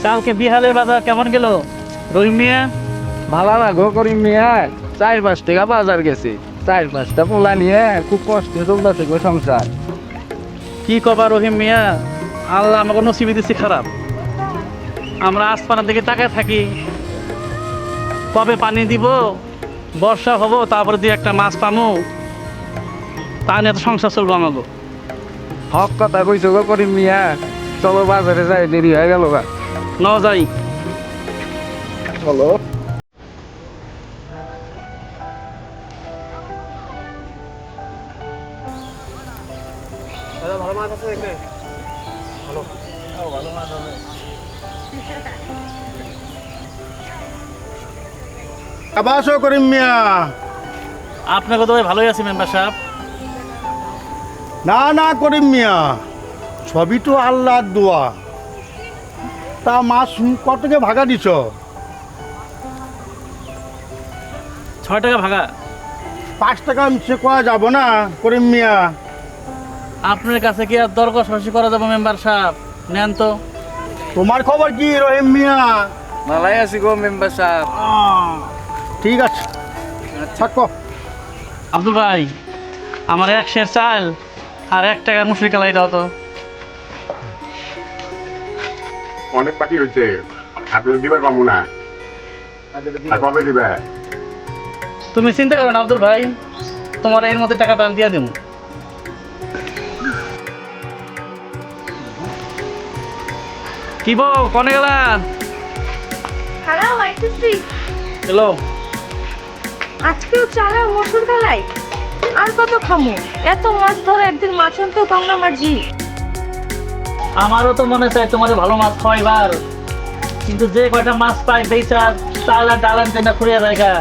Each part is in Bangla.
কালকে বিহালের বাজার কেমন গেল রহিম মিয়া? ভালো না গো করিম মিয়া, 4-5 টাকা বাজার গেছে, 4-5টা পোলা নিয়ে খুব কষ্টে চলতেছে গো সংসার। কি কবা রহিম মিয়া, আল্লাহ আমাকে নসিবে দিচ্ছে খারাপ। আমরা আসপানার দিকে তাকায় থাকি, কবে পানি দিব, বর্ষা হবো, তারপরে দিয়ে একটা মাছ পামু, তা নিয়ে তো সংসার চলবো আমাকে। হক কথা কইছো গো করিম মিয়া, চলো বাজারে যাই, দেরি হয়ে গেল গা। ন যাই। চলো। ভালো মাছ আছে এখানে? ভালো ভালো মাছ আছে। আবাসও করিম মিয়া। আপনাকে তো ভাই ভালোই আছি মেম্বার সাহেব। না না করিম মিয়া, সবই তো আল্লাহর দোয়া। তা মাছ কতকে ভাগা দিছ? 6 টাকা ভাগা। 5 টাকা সে করা যাব না করিম মিয়া। আপনার কাছে কি আর দর কষাকষি করা যাবে মেম্বার সাহেব? নেন তো। তোমার খবর কি রহিম মিয়া? ভালাই আছি গো মেম্বার সাহেব। ঠিক আছে, থাকো। আব্দুল ভাই, আমার 1 সের চাল আর 1 টাকার মুসুরি কালাই দাও তো। অনেক পাখি হয়েছে, আপনি দিবে পাবো না, আর কবে দিবে? তুমি চিন্তা করো না আব্দুল ভাই, তোমার এর মধ্যে টাকাটা আমি দিয়ে দেবো। কি বউ, কনে গেলা? খারাপ আইতেছি। হ্যালো। আজকেও চালা মসুর কালাই, আর কত খামু? এত মাছ ধরে একদিন মাছ আনতেও পাম না আমার জি। আমারও তো মনে চাই তোমার ভালো মাছ খাওয়াইবার, কিন্তু যে কয়টা মাছ পাই বেচা চাল আর ডাল আনতে না খুঁড়িয়া জায়গা,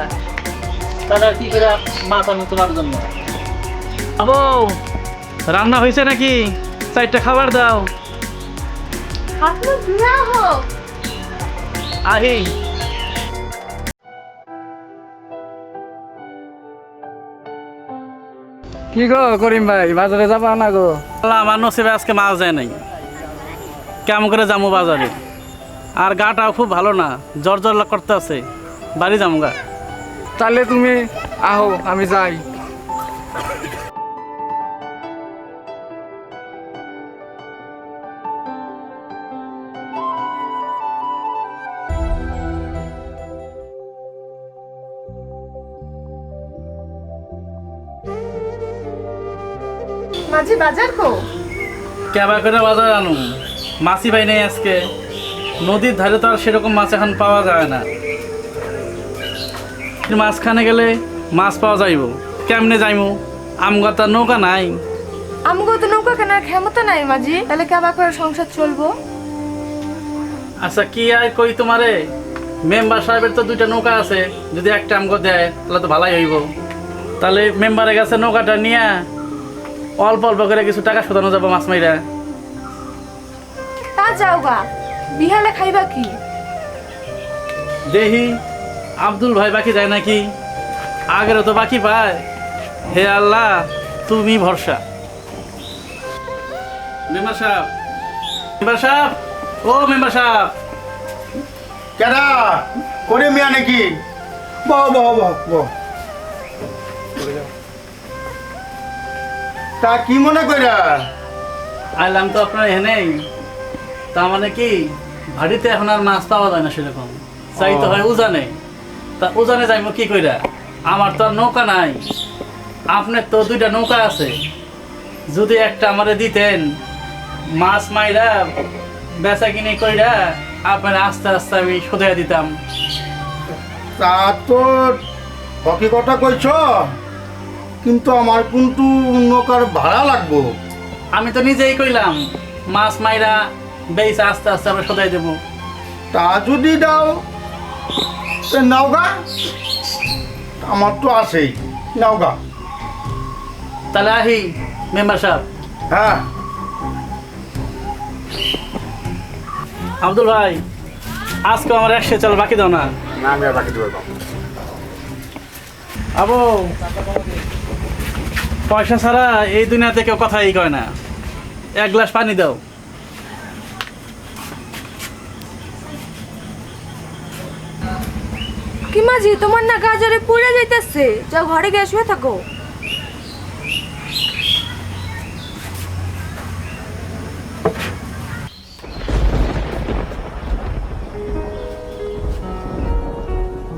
তাহলে আর কি করে মাছ আনবো তোমার জন্য। আবো, রান্না হয়েছে নাকি? 4টা খাবার দাও। আপনি দিয়া হোক। আহি। কি গো করিম ভাই, বাজারে যাবা না গো? আল্লাহ, আমার নসিবে আজকে মাছ যায় নাই, কেমন করে যাবো বাজারে? আর গাটাও খুব ভালো না, জ্বর জ্বর করতে আছে, বাড়ি যাবো গা। তাহলে তুমি আহো, আমি যাই। মাঝে বাজার কো? কেবা করে বাজার আনো, মাছই পাই নাই আজকে। নদীর ধারে তো আর সেরকম মাছ এখন পাওয়া যায় না। মাছখানে গেলে মাছ পাওয়া যাইব, কেমনে যাইমু? আমগাতা নৌকা নাই। আমগো তো নৌকা কেনার ক্ষমতা নাই মাঝি, তাহলে কেবা করে সংসার চলবো? আচ্ছা কি আর কই তোমারে, মেম্বার সাহেবের তো 2টা নৌকা আছে, যদি একটা আমগো দেয় তাহলে তো ভালোই হইব। তাহলে মেম্বারের কাছে নৌকাটা নিয়ে অল্প অল্প করে কিছু টাকা শোধানো যাবো মাছ মাইরা। তা যাও গা, বিহালে খাইবা কি? দেহি আব্দুল ভাই বাকি যায় নাকি, আগেরও তো বাকি পায়। হে আল্লাহ, তুমি ভরসা। মেম্বার সাহেব, মেম্বার সাহেব, ও মেম্বার সাহেব। কেডা? করিম মিয়া নাকি? বহ বহ বহ বহ। তা কি মনে কইরা? আইলাম তো আপনার এখানেই। তার মানে কি, ভাড়িতে এখন আর মাছ পাওয়া যায় না সেরকম, চাইতে হয় উজানে। তা উজানে যাইব কি কইরা? আমার তো আর নৌকা নাই, আপনার তো 2টা নৌকা আছে, যদি একটা আমারে দিতেন, মাছ মাইরা বেচা কিনে কইরা আপনার আস্তে আস্তে আমি শোধা দিতাম। তা তো হকি কথা কইছ, কিন্তু আমার কিন্তু নৌকার ভাড়া লাগবো। আমি তো নিজেই কইলাম মাছ মাইরা বেইছে আস্তে আস্তে আমরা সদাই দেবো। তা যদি দাও তা নাওগা, আমার তো আছেই, নাওগা। তাহলে আহি মেম্বার সাহেব। হ্যাঁ আব্দুল ভাই, আজকে আমার 100 চাল বাকি দাও না। না আমি আর বাকি দিতে পারবো না। আবু, পয়সা ছাড়া এই দুনিয়াতে কেউ কথাই কয় না। 1 গ্লাস পানি দাও। কি মাঝি, তোমার না গাজরে পুড়ে যাইতেছে, যাও ঘরে গিয়ে শুয়ে থাকো।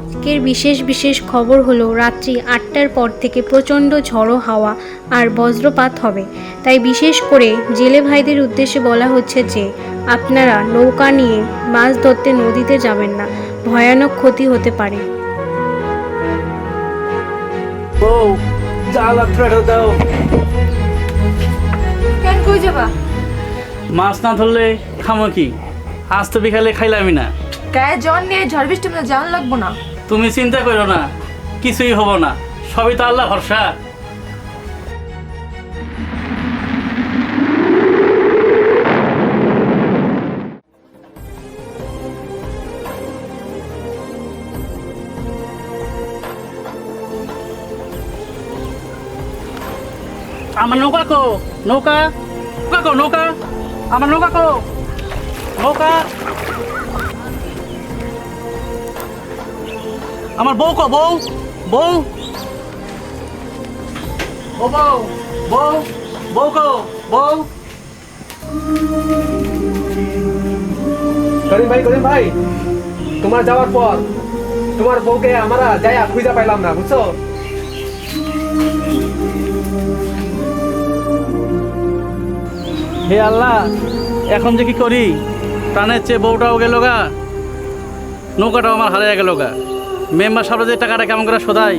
আজকের বিশেষ খবর হলো রাত্রি 8টার পর থেকে প্রচণ্ড ঝড়ো হাওয়া আর বজ্রপাত হবে। তাই বিশেষ করে জেলে ভাইদের উদ্দেশ্যে বলা হচ্ছে যে আপনারা নৌকা নিয়ে মাছ ধরতে নদীতে যাবেন না, ভয়ানক ক্ষতি হতে পারে। ও জাল আত্রা দাও। কেন কই যাবা? মাছ না ধরলে খামো কি? আজ তো বিকালে খাইলামই না। গায়ে জ্বর নিয়ে ঝড় বৃষ্টির মধ্যে জান লাগবো না। তুমি চিন্তা করো না, কিছুই হবো না, সবই তো আল্লাহ ভরসা। আমার নৌকা কো? নৌকা কো? নৌকা, আমার নৌকা কো? নৌকা, আমার বউ কো? বউ বউ ও বউ বউ বউ কো? বউ। করিম ভাই, তোমার যাওয়ার পর তোমার বউকে আমরা যাই খুঁজে পাইলাম না, বুঝছো? হে আল্লাহ, এখন যে কি করি? প্রাণের চেয়ে বউটাও গেল গা, নৌকাটাও আমার হারিয়ে গেল গা। মেম্বার সাহেব যে টাকাটা কেমন করে শোধাই।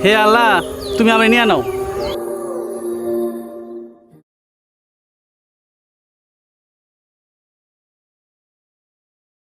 হে আল্লাহ, তুমি আমি নিয়ে নাও।